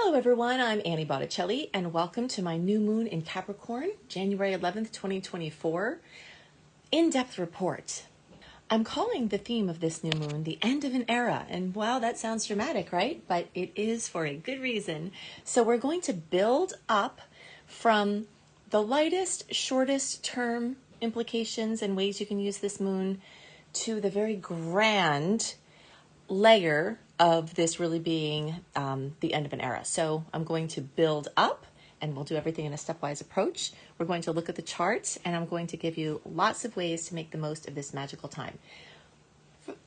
Hello everyone, I'm Annie Botticelli and welcome to my new moon in Capricorn, January 11th, 2024, in-depth report. I'm calling the theme of this new moon the end of an era, and wow, that sounds dramatic, right? But it is for a good reason. So we're going to build up from the lightest, shortest term implications and ways you can use this moon to the very grand layer of this really being the end of an era. So I'm going to build up and we'll do everything in a stepwise approach. We're going to look at the charts and I'm going to give you lots of ways to make the most of this magical time.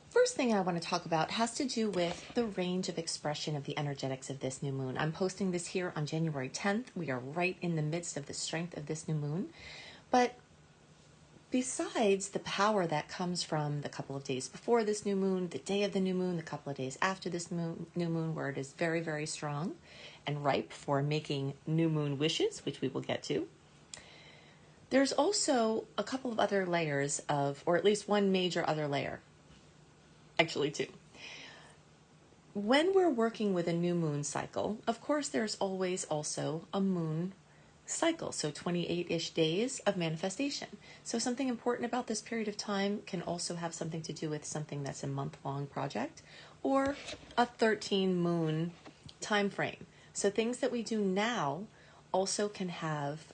First thing I want to talk about has to do with the range of expression of the energetics of this new moon. I'm posting this here on January 10th. We are right in the midst of the strength of this new moon. But besides the power that comes from the couple of days before this new moon, the day of the new moon, the couple of days after this new moon, where it is very, very strong and ripe for making new moon wishes, which we will get to, there's also a couple of other layers of, or at least one major other layer, actually two. When we're working with a new moon cycle, of course, there's always also a moon cycle, so 28-ish days of manifestation. So something important about this period of time can also have something to do with something that's a month-long project or a 13 moon time frame. So things that we do now also can have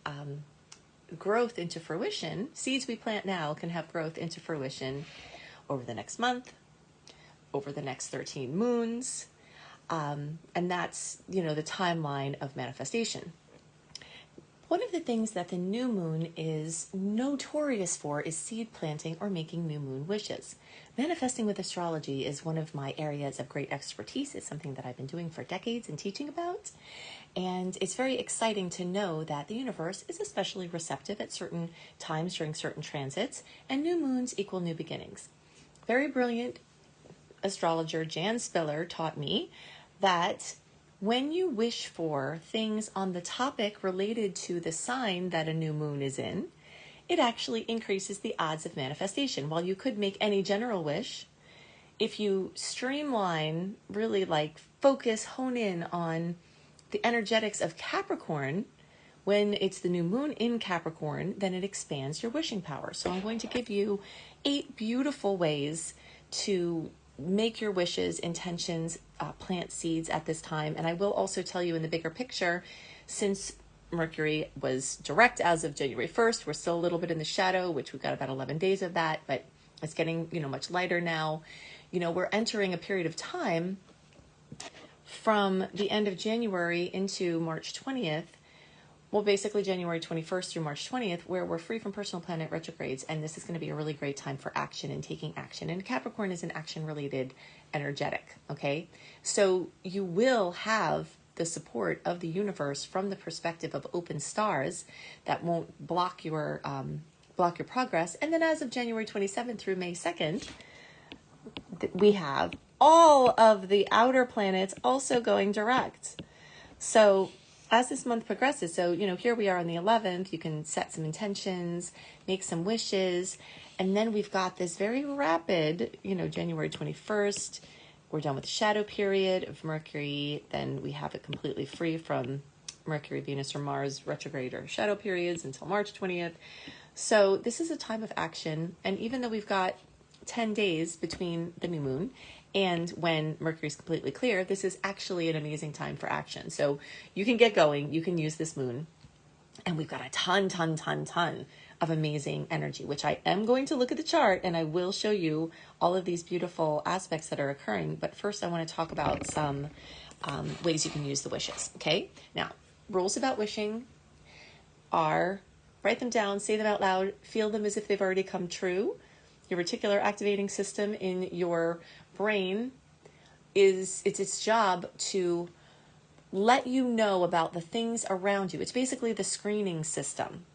growth into fruition. Seeds we plant now can have growth into fruition over the next month, over the next 13 moons, and that's, the timeline of manifestation. One of the things that the new moon is notorious for is seed planting or making new moon wishes. Manifesting with astrology is one of my areas of great expertise. It's something that I've been doing for decades and teaching about. And it's very exciting to know that the universe is especially receptive at certain times during certain transits, and new moons equal new beginnings. Very brilliant astrologer Jan Spiller taught me that when you wish for things on the topic related to the sign that a new moon is in, it actually increases the odds of manifestation. While you could make any general wish, if you streamline, really focus, hone in on the energetics of Capricorn, when it's the new moon in Capricorn, then it expands your wishing power. So I'm going to give you 8 beautiful ways to make your wishes, intentions, plant seeds at this time. And I will also tell you in the bigger picture, since Mercury was direct as of January 1st, we're still a little bit in the shadow, which we've got about 11 days of that, but it's getting, much lighter now. We're entering a period of time from the end of January into March 20th, well, basically January 21st through March 20th, where we're free from personal planet retrogrades. And this is going to be a really great time for action and taking action. And Capricorn is an action-related energetic, okay? So you will have the support of the universe from the perspective of open stars that won't block your progress. And then as of January 27th through May 2nd, we have all of the outer planets also going direct. So as this month progresses, so, here we are on the 11th, you can set some intentions, make some wishes, and then we've got this very rapid, January 21st, we're done with the shadow period of Mercury, then we have it completely free from Mercury, Venus, or Mars retrograde or shadow periods until March 20th. So this is a time of action, and even though we've got 10 days between the new moon and when Mercury is completely clear, this is actually an amazing time for action. So you can get going, you can use this moon, and we've got a ton of amazing energy, which I am going to look at the chart and I will show you all of these beautiful aspects that are occurring. But first I want to talk about some ways you can use the wishes. Okay. Now, rules about wishing are write them down, say them out loud, feel them as if they've already come true. Your reticular activating system in your brain it's its job to let you know about the things around you. It's basically the screening system.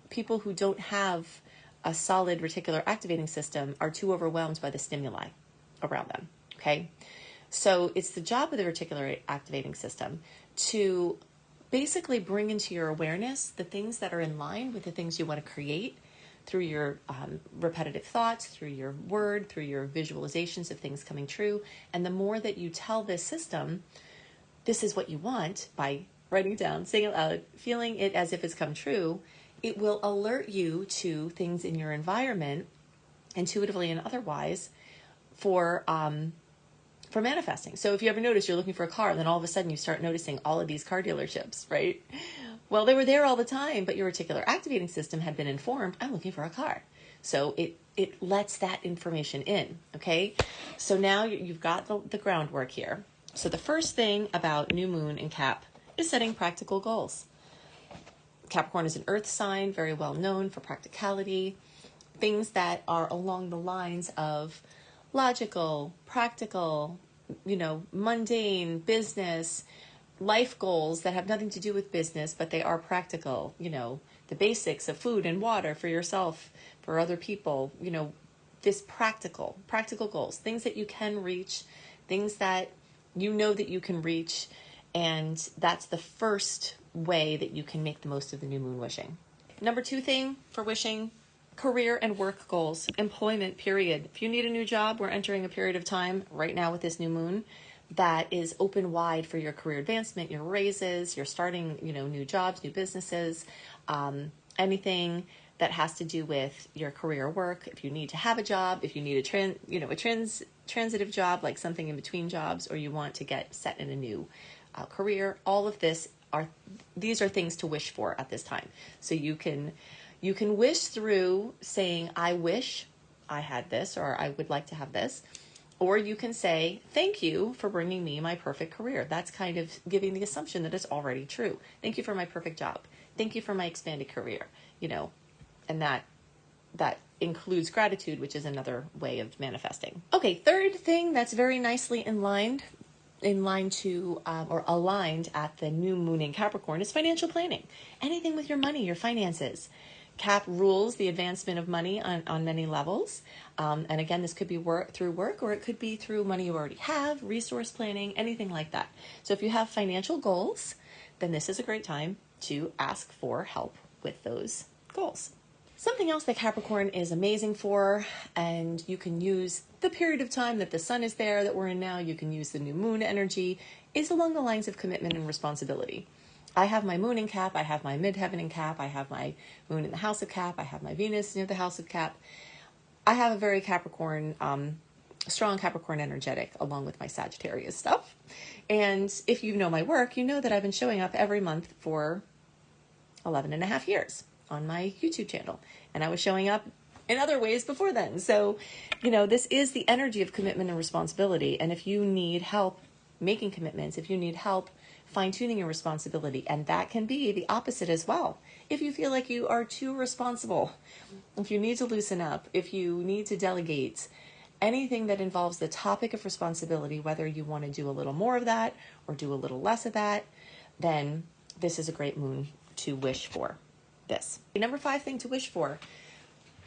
People who don't have a solid reticular activating system are too overwhelmed by the stimuli around them. Okay. So it's the job of the reticular activating system to basically bring into your awareness the things that are in line with the things you want to create through your repetitive thoughts, through your word, through your visualizations of things coming true. And the more that you tell this system, this is what you want by writing it down, saying it loud, feeling it as if it's come true, it will alert you to things in your environment, intuitively and otherwise, for manifesting. So if you ever notice you're looking for a car, and then all of a sudden you start noticing all of these car dealerships, right? Well, they were there all the time, but your reticular activating system had been informed, I'm looking for a car. So it lets that information in, okay? So now you've got the groundwork here. So the first thing about new moon in Cap is setting practical goals. Capricorn is an earth sign, very well known for practicality, things that are along the lines of logical, practical, mundane, business, life goals that have nothing to do with business, but they are practical, the basics of food and water for yourself, for other people, this practical goals, things that you can reach, things that that you can reach. And that's the first way that you can make the most of the new moon wishing. Number 2 thing for wishing, career and work goals, employment, period. If you need a new job, we're entering a period of time right now with this new moon that is open wide for your career advancement, your raises, you're starting, new jobs, new businesses, anything that has to do with your career work. If you need to have a job, if you need a transitive job, like something in between jobs, or you want to get set in a new career, all of these are things to wish for at this time. So you can wish through saying, I wish I had this, or I would like to have this. Or you can say, thank you for bringing me my perfect career. That's kind of giving the assumption that it's already true. Thank you for my perfect job. Thank you for my expanded career, and that includes gratitude, which is another way of manifesting. Okay, third thing that's very nicely in line to or aligned at the new moon in Capricorn is financial planning. Anything with your money, your finances. Cap rules the advancement of money on many levels. And again, this could be through work, or it could be through money you already have, resource planning, anything like that. So if you have financial goals, then this is a great time to ask for help with those goals. Something else that Capricorn is amazing for, and you can use the period of time that the sun is there, that we're in now, you can use the new moon energy, is along the lines of commitment and responsibility. I have my moon in Cap, I have my midheaven in Cap, I have my moon in the house of Cap, I have my Venus near the house of Cap. I have a very Capricorn, strong Capricorn energetic along with my Sagittarius stuff. And if you know my work, you know that I've been showing up every month for 11 and a half years on my YouTube channel. And I was showing up in other ways before then. So, this is the energy of commitment and responsibility. And if you need help making commitments, if you need help fine-tuning your responsibility, and that can be the opposite as well. If you feel like you are too responsible, if you need to loosen up, if you need to delegate, anything that involves the topic of responsibility, whether you want to do a little more of that or do a little less of that, then this is a great moon to wish for this. Number 5 thing to wish for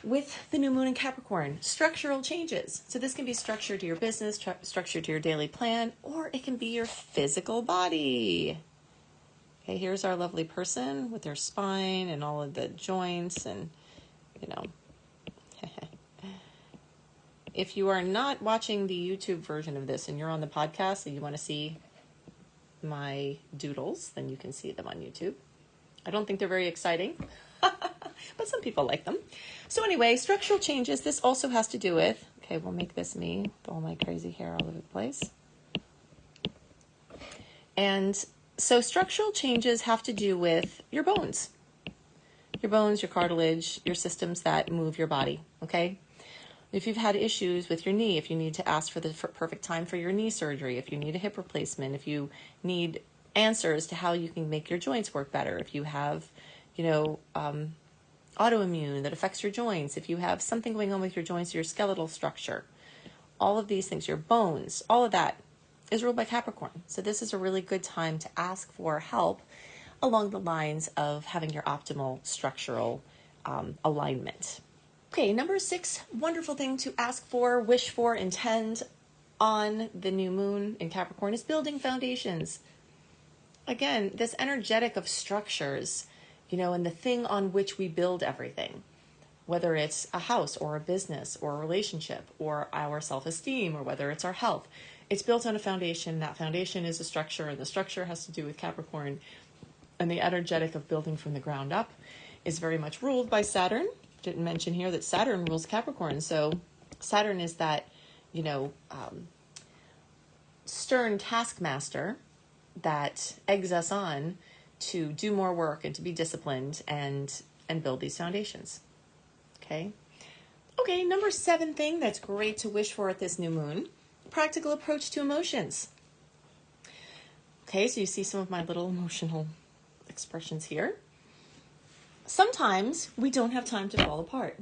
with the new moon in Capricorn, structural changes. So this can be structure to your business, structure to your daily plan, or it can be your physical body. Okay, here's our lovely person with their spine and all of the joints and, If you are not watching the YouTube version of this and you're on the podcast and you want to see my doodles, then you can see them on YouTube. I don't think they're very exciting, but some people like them. So anyway, structural changes, this also has to do with, okay, we'll make this me with all my crazy hair all over the place. And so structural changes have to do with your bones, your cartilage, your systems that move your body, okay? If you've had issues with your knee, if you need to ask for the perfect time for your knee surgery, if you need a hip replacement, if you need answers to how you can make your joints work better, if you have, autoimmune that affects your joints, if you have something going on with your joints, your skeletal structure, all of these things, your bones, all of that is ruled by Capricorn. So this is a really good time to ask for help along the lines of having your optimal structural alignment. Okay, number 6, wonderful thing to ask for, wish for, intend on the new moon in Capricorn is building foundations. Again, this energetic of structures, and the thing on which we build everything, whether it's a house or a business or a relationship or our self-esteem or whether it's our health. It's built on a foundation. That foundation is a structure, and the structure has to do with Capricorn. And the energetic of building from the ground up is very much ruled by Saturn. Didn't mention here that Saturn rules Capricorn. So Saturn is that, stern taskmaster that eggs us on to do more work and to be disciplined and build these foundations. Okay, number 7 thing that's great to wish for at this new moon, practical approach to emotions. Okay, so you see some of my little emotional expressions here. Sometimes we don't have time to fall apart.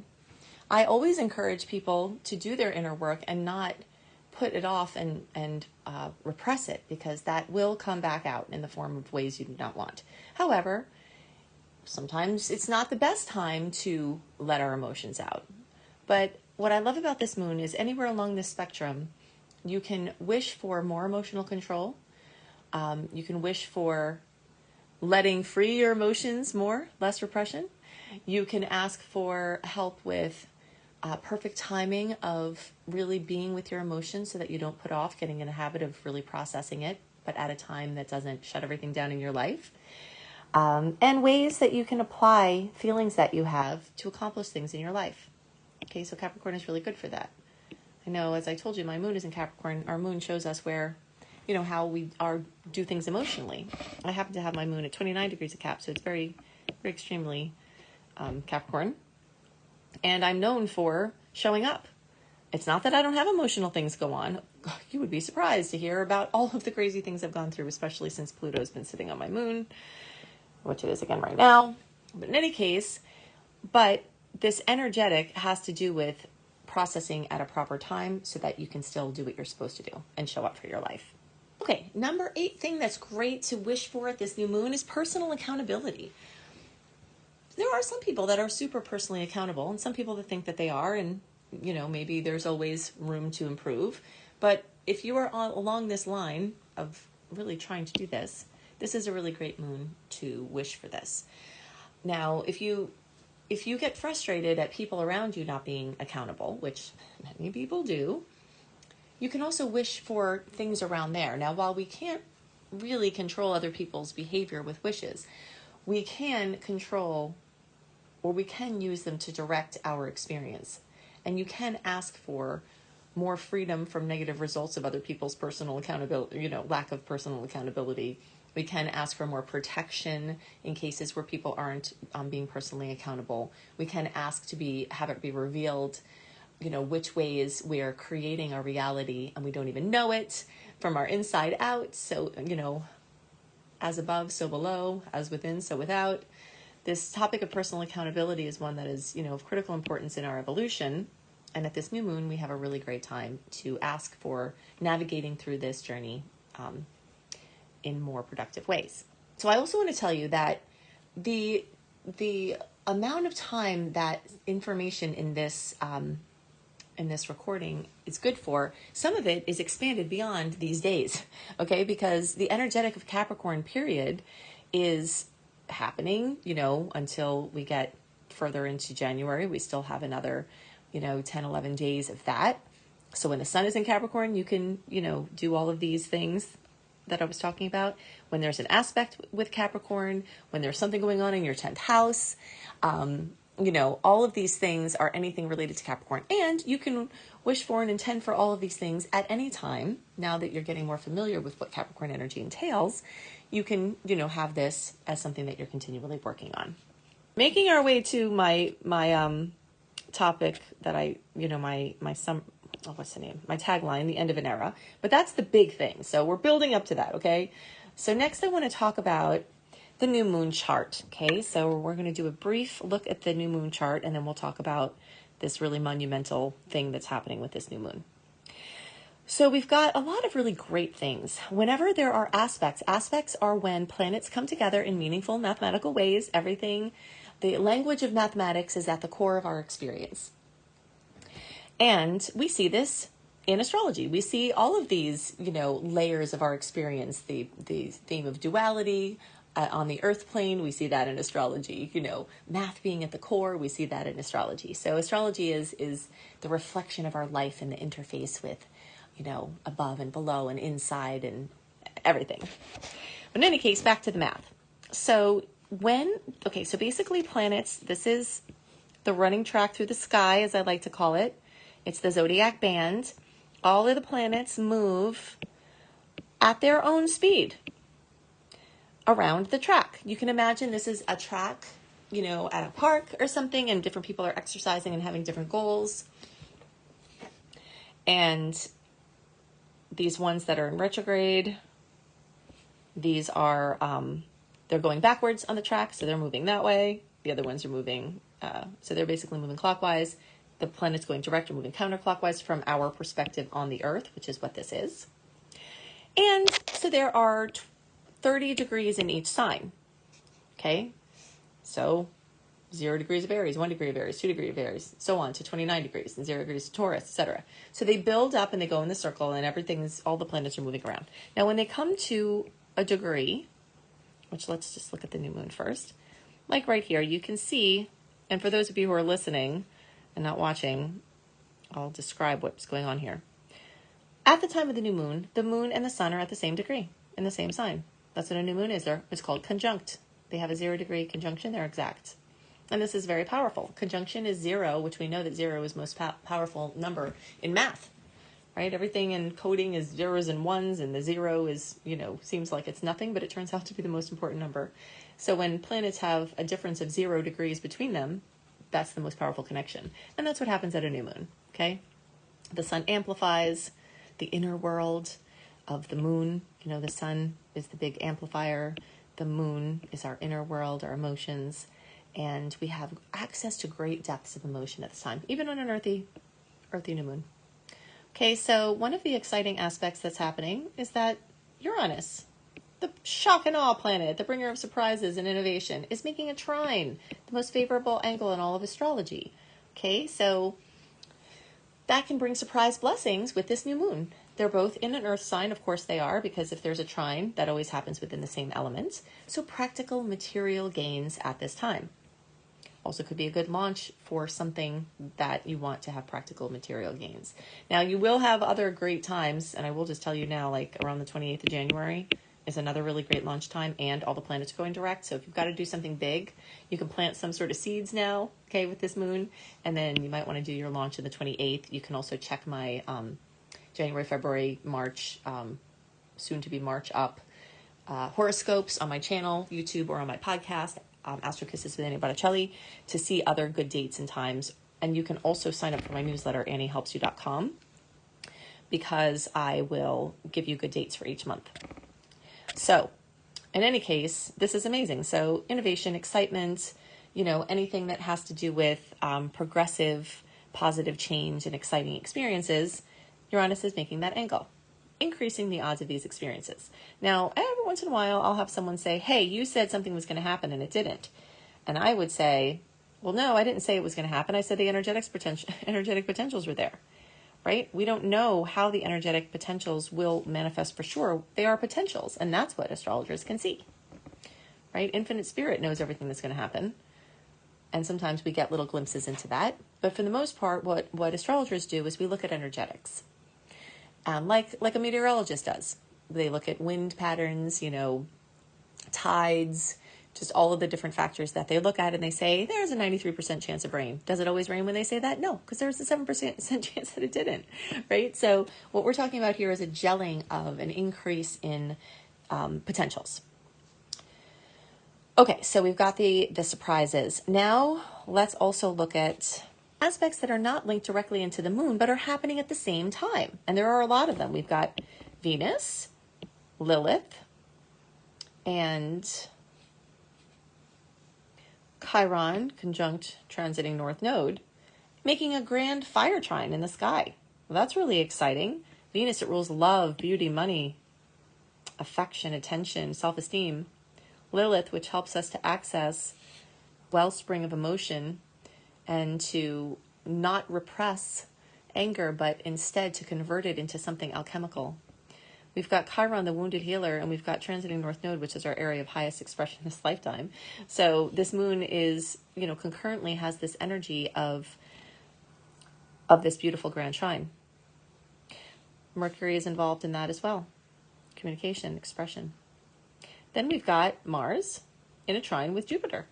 I always encourage people to do their inner work and not put it off and repress it, because that will come back out in the form of ways you do not want. However, sometimes it's not the best time to let our emotions out. But what I love about this moon is anywhere along this spectrum, you can wish for more emotional control. You can wish for letting free your emotions more, less repression. You can ask for help with perfect timing of really being with your emotions so that you don't put off getting in a habit of really processing it, but at a time that doesn't shut everything down in your life. And ways that you can apply feelings that you have to accomplish things in your life. Okay, so Capricorn is really good for that. I know, as I told you, my moon is in Capricorn. Our moon shows us where, how we do things emotionally. I happen to have my moon at 29 degrees of Cap, so it's very, very extremely Capricorn. And I'm known for showing up. It's not that I don't have emotional things go on. You would be surprised to hear about all of the crazy things I've gone through, especially since Pluto's been sitting on my moon, which it is again right now. But in any case, this energetic has to do with processing at a proper time so that you can still do what you're supposed to do and show up for your life. Okay, number 8 thing that's great to wish for at this new moon is personal accountability. There are some people that are super personally accountable and some people that think that they are, and maybe there's always room to improve. But if you are along this line of really trying to do this, this is a really great moon to wish for this. Now, if you get frustrated at people around you not being accountable, which many people do, you can also wish for things around there. Now, while we can't really control other people's behavior with wishes, we can control, or we can use them to direct our experience. And you can ask for more freedom from negative results of other people's personal accountability, lack of personal accountability. We can ask for more protection in cases where people aren't being personally accountable. We can ask to have it be revealed, which ways we are creating our reality and we don't even know it from our inside out. So, as above, so below, as within, so without. This topic of personal accountability is one that is, of critical importance in our evolution. And at this new moon, we have a really great time to ask for navigating through this journey in more productive ways. So I also want to tell you that the amount of time that information in this recording is good for, some of it is expanded beyond these days, okay? Because the energetic of Capricorn period is happening, until we get further into January. We still have another, 10, 11 days of that. So when the sun is in Capricorn, you can, do all of these things that I was talking about. When there's an aspect with Capricorn, when there's something going on in your 10th house, all of these things are anything related to Capricorn. And you can wish for and intend for all of these things at any time. Now that you're getting more familiar with what Capricorn energy entails, you can, have this as something that you're continually working on. Making our way to my topic that my tagline, the end of an era. But that's the big thing. So we're building up to that, okay? So next I want to talk about the new moon chart, okay? So we're going to do a brief look at the new moon chart, and then we'll talk about this really monumental thing that's happening with this new moon. So we've got a lot of really great things. Whenever there are aspects are when planets come together in meaningful mathematical ways. The language of mathematics is at the core of our experience. And we see this in astrology. We see all of these, layers of our experience, the theme of duality on the earth plane. We see that in astrology, math being at the core. We see that in astrology. So astrology is the reflection of our life and the interface with, above and below and inside and everything. But in any case, back to the math. So so basically planets, this is the running track through the sky, as I like to call it. It's the zodiac band. All of the planets move at their own speed around the track. You can imagine this is a track, at a park or something, and different people are exercising and having different goals. And these ones that are in retrograde, these are, they're going backwards on the track, so they're moving that way. The other ones are moving, so they're basically moving clockwise. The planet's going direct or moving counterclockwise from our perspective on the Earth, which is what this is. And so there are 30 degrees in each sign. Okay, so 0 degrees of Aries, 1 degree of Aries, 2 degree of Aries, so on to 29 degrees, and 0 degrees of Taurus, etc. So they build up and they go in the circle, and all the planets are moving around. Now, when they come to a degree, which let's just look at the new moon first, like right here, you can see, and for those of you who are listening and not watching, I'll describe what's going on here. At the time of the moon and the sun are at the same degree in the same sign. That's what a new moon is. It's called conjunct. They have a 0 degree conjunction. They're exact. And this is very powerful. Conjunction is 0, which we know that 0 is most powerful number in math, right? Everything in coding is zeros and ones, and the 0 is, seems like it's nothing, but it turns out to be the most important number. So when planets have a difference of 0 degrees between them, that's the most powerful connection. And that's what happens at a new moon, okay? The sun amplifies the inner world of the moon. The sun is the big amplifier. The moon is our inner world, our emotions. And we have access to great depths of emotion at this time, even on an earthy new moon. Okay, so one of the exciting aspects that's happening is that Uranus, the shock and awe planet, the bringer of surprises and innovation, is making a trine, the most favorable angle in all of astrology. Okay, so that can bring surprise blessings with this new moon. They're both in an earth sign, of course they are, because if there's a trine, that always happens within the same element. So practical material gains at this time. Also could be a good launch for something that you want to have practical material gains. Now, you will have other great times, and I will just tell you now, like around the 28th of January is another really great launch time, and all the planets are going direct. So if you've got to do something big, you can plant some sort of seeds now, okay, with this moon, and then you might want to do your launch on the 28th. You can also check my January, February, March, soon to be March up horoscopes on my channel, YouTube, or on my podcast, Astro Kisses with Annie Botticelli, to see other good dates and times. And you can also sign up for my newsletter, anniehelpsyou.com, because I will give you good dates for each month. So in any case, this is amazing. So innovation, excitement, anything that has to do with progressive, positive change and exciting experiences, Uranus is making that angle, increasing the odds of these experiences. Now, every once in a while, I'll have someone say, hey, you said something was going to happen and it didn't. And I would say, well, no, I didn't say it was going to happen. I said the energetic potentials were there, right? We don't know how the energetic potentials will manifest for sure. They are potentials, and that's what astrologers can see, right? Infinite Spirit knows everything that's going to happen. And sometimes we get little glimpses into that. But for the most part, what astrologers do is we look at energetics. Like a meteorologist does. They look at wind patterns, tides, just all of the different factors that they look at, and they say, there's a 93% chance of rain. Does it always rain when they say that? No, because there's a 7% chance that it didn't, right? So what we're talking about here is a gelling of an increase in potentials. Okay, so we've got the surprises. Now let's also look at aspects that are not linked directly into the moon, but are happening at the same time. And there are a lot of them. We've got Venus, Lilith, and Chiron conjunct transiting North Node, making a grand fire trine in the sky. Well, that's really exciting. Venus, it rules love, beauty, money, affection, attention, self-esteem. Lilith, which helps us to access wellspring of emotion and to not repress anger, but instead to convert it into something alchemical. We've got Chiron, the wounded healer, and we've got transiting North Node, which is our area of highest expression this lifetime. So this moon is, concurrently has this energy of this beautiful grand trine. Mercury is involved in that as well. Communication, expression. Then we've got Mars in a trine with Jupiter.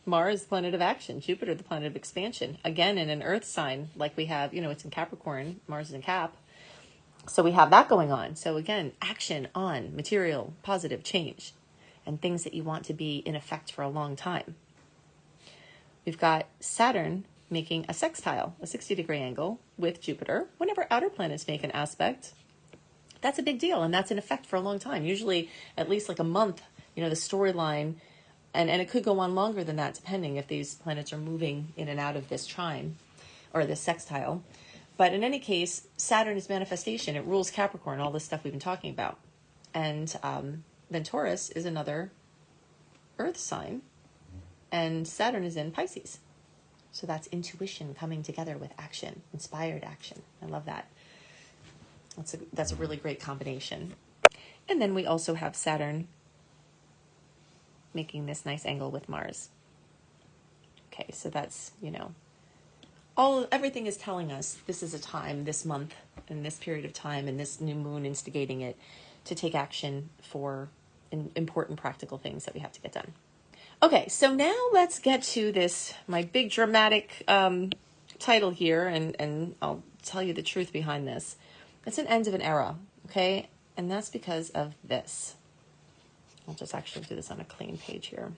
Mars, the planet of action. Jupiter, the planet of expansion. Again, in an earth sign, like we have, it's in Capricorn. Mars is in Cap. So we have that going on. So again, action on material, positive change, and things that you want to be in effect for a long time. We've got Saturn making a sextile, a 60-degree angle with Jupiter. Whenever outer planets make an aspect, that's a big deal, and that's in effect for a long time. Usually at least like a month, the storyline, and it could go on longer than that, depending if these planets are moving in and out of this trine or this sextile. But in any case, Saturn is manifestation. It rules Capricorn, all this stuff we've been talking about. And then Taurus is another earth sign, and Saturn is in Pisces. So that's intuition coming together with action, inspired action. I love that. That's a really great combination. And then we also have Saturn making this nice angle with Mars. Okay, so that's, everything is telling us this is a time, this month, and this period of time, and this new moon instigating it to take action for important practical things that we have to get done. Okay, so now let's get to this, my big dramatic title here, and I'll tell you the truth behind this. It's an end of an era, okay? And that's because of this. I'll just actually do this on a clean page here.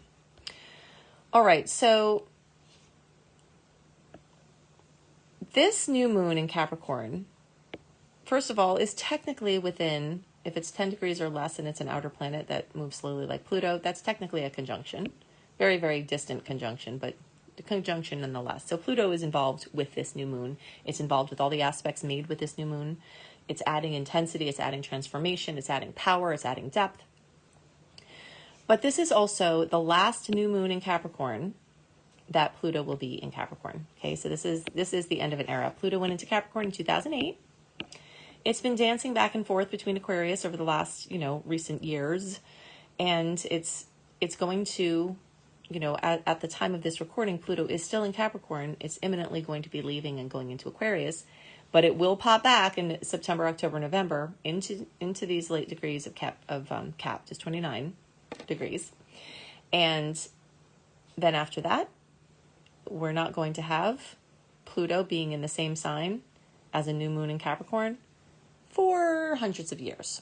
All right, so this new moon in Capricorn, first of all, is technically within, if it's 10 degrees or less and it's an outer planet that moves slowly like Pluto, that's technically a conjunction. Very, very distant conjunction, but the conjunction nonetheless. So Pluto is involved with this new moon. It's involved with all the aspects made with this new moon. It's adding intensity, it's adding transformation, it's adding power, it's adding depth. But this is also the last new moon in Capricorn that Pluto will be in Capricorn. Okay, so this is the end of an era. Pluto went into Capricorn in 2008. It's been dancing back and forth between Aquarius over the last, recent years. And it's going to, at the time of this recording, Pluto is still in Capricorn. It's imminently going to be leaving and going into Aquarius. But it will pop back in September, October, November into these late degrees of Cap, just 29 degrees. And then after that, we're not going to have Pluto being in the same sign as a new moon in Capricorn for hundreds of years,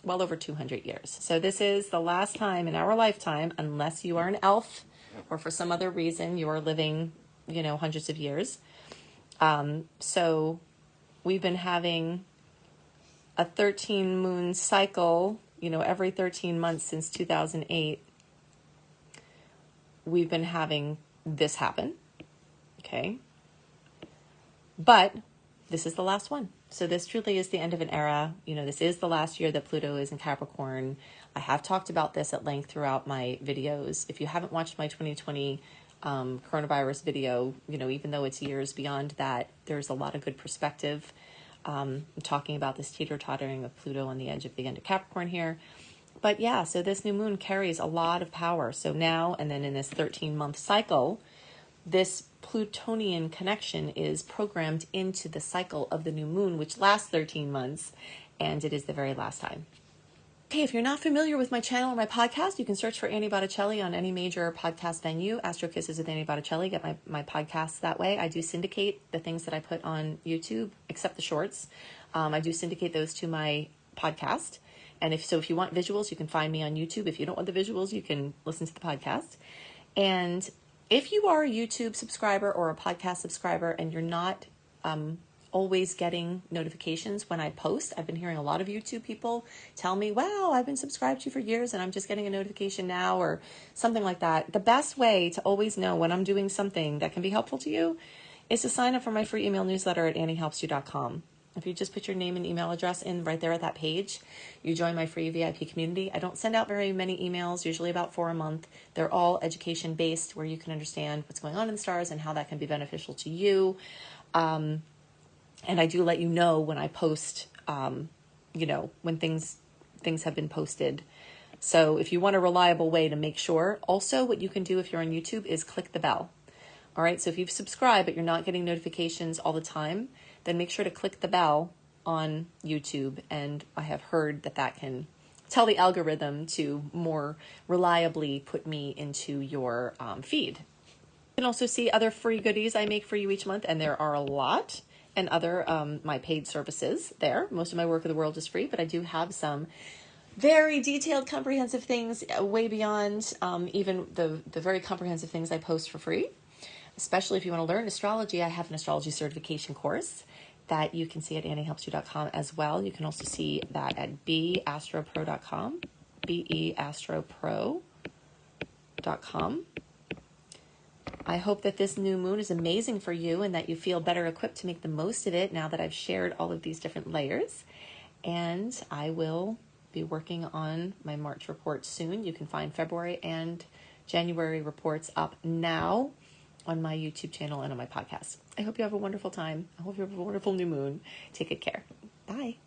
well over 200 years. So this is the last time in our lifetime, unless you are an elf or for some other reason you are living, hundreds of years. So we've been having a 13 moon cycle, every 13 months since 2008. We've been having this happen. Okay. But this is the last one. So this truly is the end of an era. This is the last year that Pluto is in Capricorn. I have talked about this at length throughout my videos. If you haven't watched my 2020 coronavirus video, even though it's years beyond that, there's a lot of good perspective talking about this teeter-tottering of Pluto on the edge of the end of Capricorn here. But yeah, so this new moon carries a lot of power. So now, and then in this 13-month cycle, this Plutonian connection is programmed into the cycle of the new moon, which lasts 13 months, and it is the very last time. Okay, if you're not familiar with my channel or my podcast, you can search for Annie Botticelli on any major podcast venue. Astro Kisses with Annie Botticelli. Get my podcasts that way. I do syndicate the things that I put on YouTube, except the shorts. I do syndicate those to my podcast. And if you want visuals, you can find me on YouTube. If you don't want the visuals, you can listen to the podcast. And if you are a YouTube subscriber or a podcast subscriber and you're not always getting notifications when I post, I've been hearing a lot of YouTube people tell me, wow, I've been subscribed to you for years and I'm just getting a notification now or something like that. The best way to always know when I'm doing something that can be helpful to you is to sign up for my free email newsletter at anniehelpsyou.com. If you just put your name and email address in right there at that page, you join my free VIP community. I don't send out very many emails, usually about 4 a month. They're all education-based where you can understand what's going on in the stars and how that can be beneficial to you. And I do let you know when I post, when things have been posted. So if you want a reliable way to make sure, also what you can do if you're on YouTube is click the bell. All right, so if you've subscribed but you're not getting notifications all the time, then make sure to click the bell on YouTube, and I have heard that that can tell the algorithm to more reliably put me into your feed. You can also see other free goodies I make for you each month, and there are a lot, and other my paid services there. Most of my work of the world is free, but I do have some very detailed, comprehensive things way beyond even the very comprehensive things I post for free. Especially if you want to learn astrology, I have an astrology certification course that you can see at anniehelpsyou.com as well. You can also see that at beastropro.com, beastropro.com. I hope that this new moon is amazing for you and that you feel better equipped to make the most of it now that I've shared all of these different layers. And I will be working on my March report soon. You can find February and January reports up now on my YouTube channel and on my podcast. I hope you have a wonderful time. I hope you have a wonderful new moon. Take good care. Bye.